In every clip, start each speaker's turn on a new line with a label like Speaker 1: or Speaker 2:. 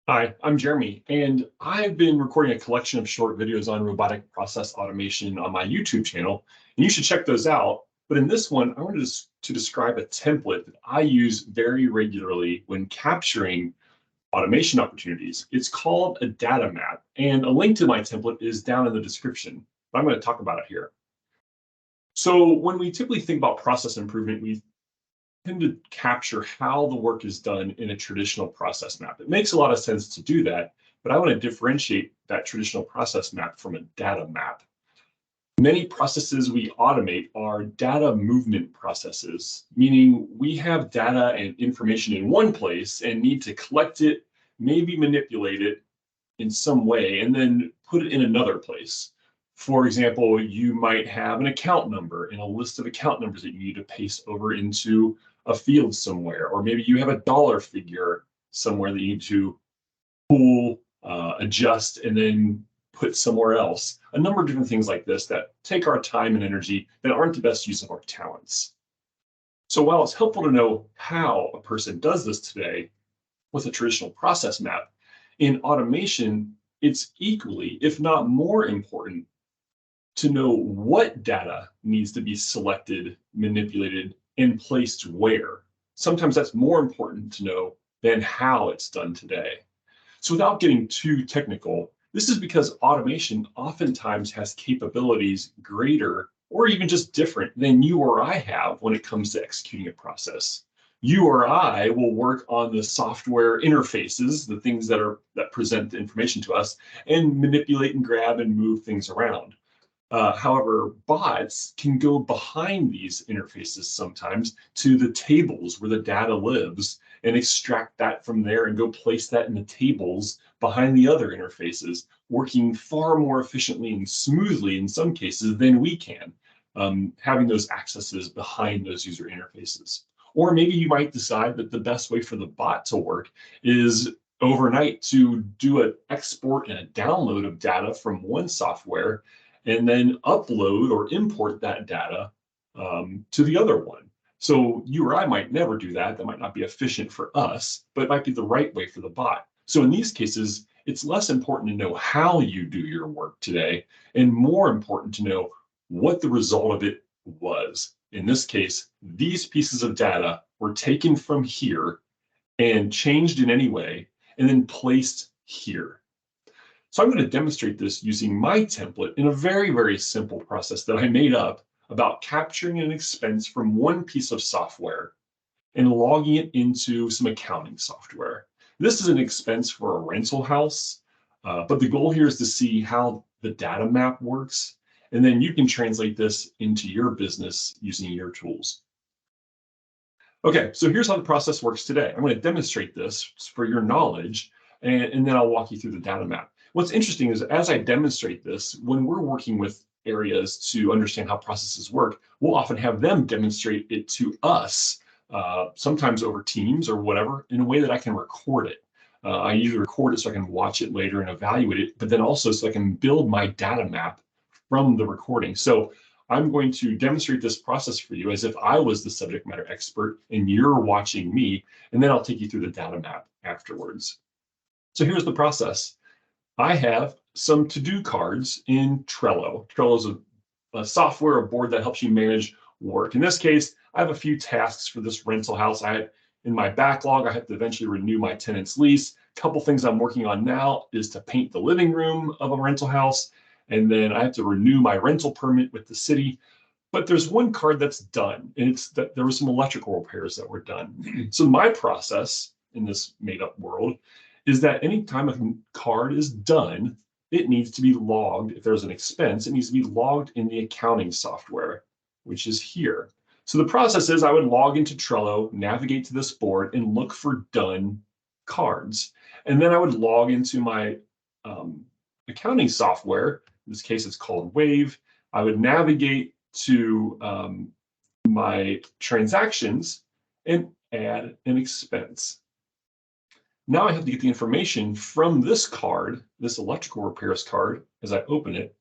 Speaker 1: Hi, I'm Jeremy, and I've been recording a collection of short videos on robotic process automation on my YouTube channel, and you should check those out. But in this one, I wanted to describe a template that I use very regularly when capturing automation opportunities. It's called a data map, and a link to my template is down in the description, but I'm going to talk about it here. So when we typically think about process improvement, we tend to capture how the work is done in a traditional process map. It makes a lot of sense to do that, but I want to differentiate that traditional process map from a data map. Many processes we automate are data movement processes, meaning we have data and information in one place and need to collect it, maybe manipulate it in some way, and then put it in another place. For example, you might have an account number and a list of account numbers that you need to paste over into a field somewhere, or maybe you have a dollar figure somewhere that you need to pull, adjust, and then put somewhere else. A number of different things like this that take our time and energy that aren't the best use of our talents. So while it's helpful to know how a person does this today with a traditional process map, in automation, it's equally, if not more important, to know what data needs to be selected, manipulated, and placed where. Sometimes that's more important to know than how it's done today. So without getting too technical, this is because automation oftentimes has capabilities greater or even just different than you or I have when it comes to executing a process. You or I will work on the software interfaces, the things that present the information to us, and manipulate and grab and move things around. However, bots can go behind these interfaces sometimes to the tables where the data lives and extract that from there and go place that in the tables behind the other interfaces, working far more efficiently and smoothly in some cases than we can, having those accesses behind those user interfaces. Or maybe you might decide that the best way for the bot to work is overnight to do an export and a download of data from one software and then upload or import that data to the other one. So you or I might never do that. That might not be efficient for us, but it might be the right way for the bot. So in these cases, it's less important to know how you do your work today and more important to know what the result of it was. In this case, these pieces of data were taken from here and changed in any way and then placed here. So I'm going to demonstrate this using my template in a very, very simple process that I made up about capturing an expense from one piece of software and logging it into some accounting software. This is an expense for a rental house, but the goal here is to see how the data map works, and then you can translate this into your business using your tools. Okay, so here's how the process works today. I'm going to demonstrate this for your knowledge, and then I'll walk you through the data map. What's interesting is as I demonstrate this, when we're working with areas to understand how processes work, we'll often have them demonstrate it to us, sometimes over Teams or whatever, in a way that I can record it. I usually record it so I can watch it later and evaluate it, but then also so I can build my data map from the recording. So I'm going to demonstrate this process for you as if I was the subject matter expert and you're watching me, and then I'll take you through the data map afterwards. So here's the process. I have some to-do cards in Trello. Trello is a software, a board that helps you manage work. In this case, I have a few tasks for this rental house. I have in my backlog, I have to eventually renew my tenant's lease. A couple things I'm working on now is to paint the living room of a rental house. And then I have to renew my rental permit with the city. But there's one card that's done, and it's that there were some electrical repairs that were done. So my process in this made-up world is that anytime a card is done, it needs to be logged. If there's an expense, it needs to be logged in the accounting software, which is here. So the process is I would log into Trello, navigate to this board, and look for done cards. And then I would log into my accounting software. In this case, it's called Wave. I would navigate to my transactions and add an expense. Now I have to get the information from this card, this electrical repairs card, as I open it,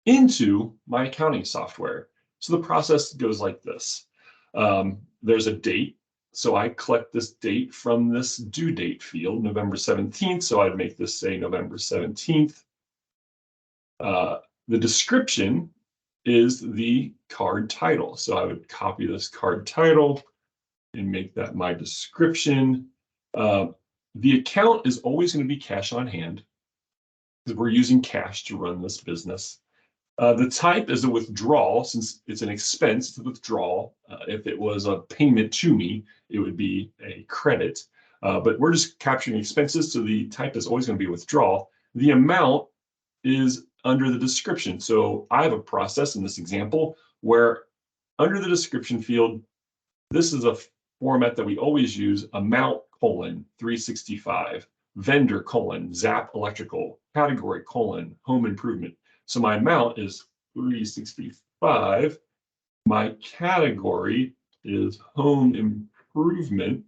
Speaker 1: into my accounting software. So the process goes like this. There's a date. So I collect this date from this due date field, November 17th. So I'd make this say November 17th. The description is the card title. So I would copy this card title and make that my description. The account is always going to be cash on hand because we're using cash to run this business. The type is a withdrawal. Since it's an expense, it's a withdrawal. If it was a payment to me, it would be a credit. But we're just capturing expenses, so the type is always going to be withdrawal. The amount is under the description. So I have a process in this example where under the description field, this is a format that we always use: amount : 365, vendor : Zap Electrical, category : home improvement. So my amount is 365. My category is home improvement.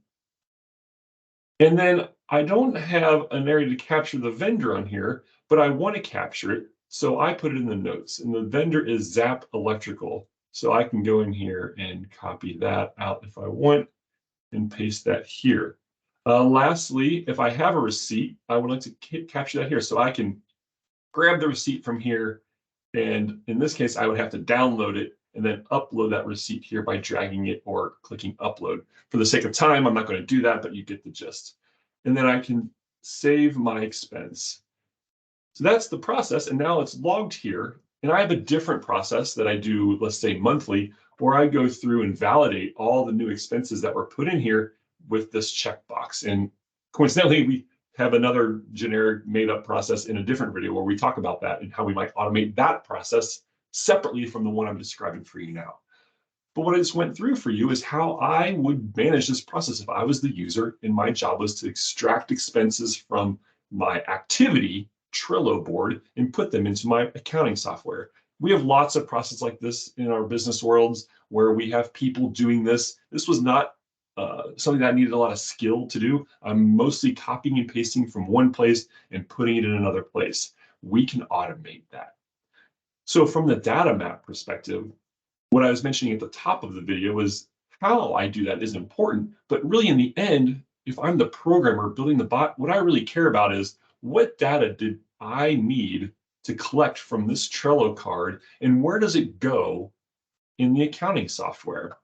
Speaker 1: And then I don't have an area to capture the vendor on here, but I want to capture it. So I put it in the notes, and the vendor is Zap Electrical. So I can go in here and copy that out if I want and paste that here. Lastly, if I have a receipt, I would like to capture that here. So I can grab the receipt from here. And in this case, I would have to download it and then upload that receipt here by dragging it or clicking upload. For the sake of time, I'm not going to do that, but you get the gist. And then I can save my expense. So that's the process. And now it's logged here. And I have a different process that I do, let's say monthly, where I go through and validate all the new expenses that were put in here with this checkbox. And coincidentally, we have another generic made up process in a different video where we talk about that and how we might automate that process separately from the one I'm describing for you now. But what I just went through for you is how I would manage this process if I was the user and my job was to extract expenses from my activity Trello board and put them into my accounting software. We have lots of processes like this in our business worlds where we have people doing this. This was not something that I needed a lot of skill to do. I'm mostly copying and pasting from one place and putting it in another place. We can automate that. So from the data map perspective, what I was mentioning at the top of the video is how I do that is important, but really in the end, if I'm the programmer building the bot, what I really care about is what data did I need to collect from this Trello card and where does it go in the accounting software?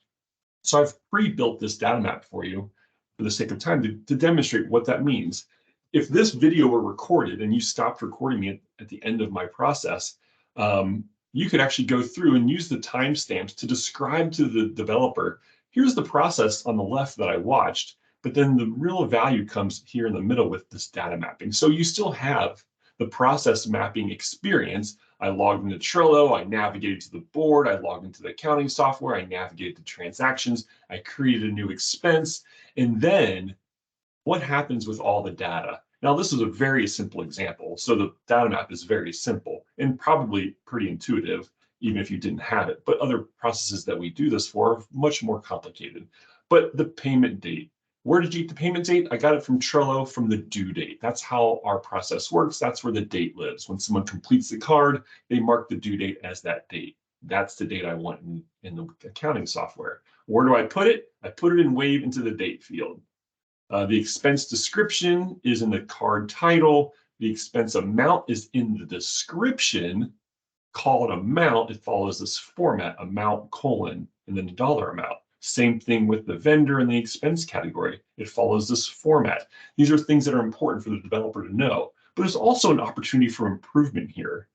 Speaker 1: So I've pre-built this data map for you for the sake of time to demonstrate what that means. If this video were recorded and you stopped recording me at the end of my process, you could actually go through and use the timestamps to describe to the developer, here's the process on the left that I watched, but then the real value comes here in the middle with this data mapping. So you still have the process mapping experience. I logged into Trello, I navigated to the board, I logged into the accounting software, I navigated to transactions, I created a new expense, and then what happens with all the data? Now, this is a very simple example, so the data map is very simple and probably pretty intuitive, even if you didn't have it. But other processes that we do this for are much more complicated. But the payment date, where did you get the payment date? I got it from Trello from the due date. That's how our process works. That's where the date lives. When someone completes the card, they mark the due date as that date. That's the date I want in the accounting software. Where do I put it? I put it in Wave into the date field. The expense description is in the card title. The expense amount is in the description. Call it amount. It follows this format, amount : and then the dollar amount. Same thing with the vendor and the expense category. It follows this format. These are things that are important for the developer to know. But there's also an opportunity for improvement here.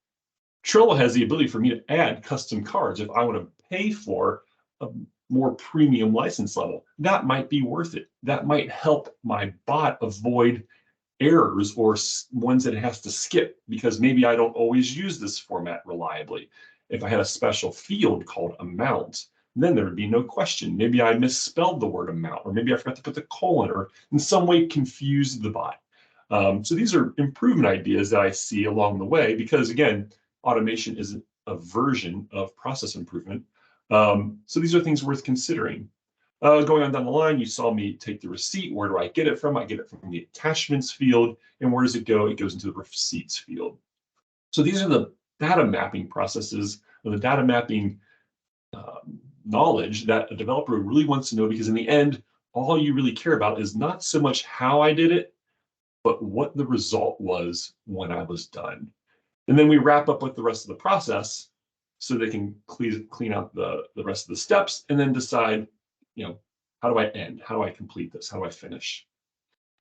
Speaker 1: Trello has the ability for me to add custom cards if I want to pay for a more premium license level. That might be worth it. That might help my bot avoid errors or ones that it has to skip because maybe I don't always use this format reliably. If I had a special field called amount, then there would be no question. Maybe I misspelled the word amount, or maybe I forgot to put the colon, or in some way confused the bot. So these are improvement ideas that I see along the way because, again, automation is a version of process improvement. So these are things worth considering. Going on down the line, you saw me take the receipt. Where do I get it from? I get it from the attachments field. And where does it go? It goes into the receipts field. So these are the data mapping processes, or the data mapping knowledge that a developer really wants to know, because in the end, all you really care about is not so much how I did it, but what the result was when I was done. And then we wrap up with the rest of the process so they can clean out the rest of the steps and then decide, how do I end? How do I complete this? How do I finish?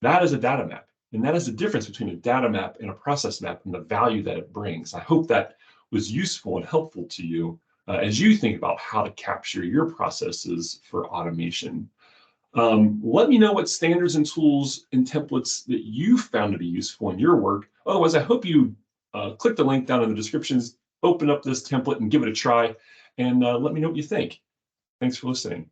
Speaker 1: That is a data map. And that is the difference between a data map and a process map and the value that it brings. I hope that was useful and helpful to you as you think about how to capture your processes for automation. Let me know what standards and tools and templates that you found to be useful in your work. Otherwise, I hope you click the link down in the descriptions, open up this template and give it a try, and let me know what you think. Thanks for listening.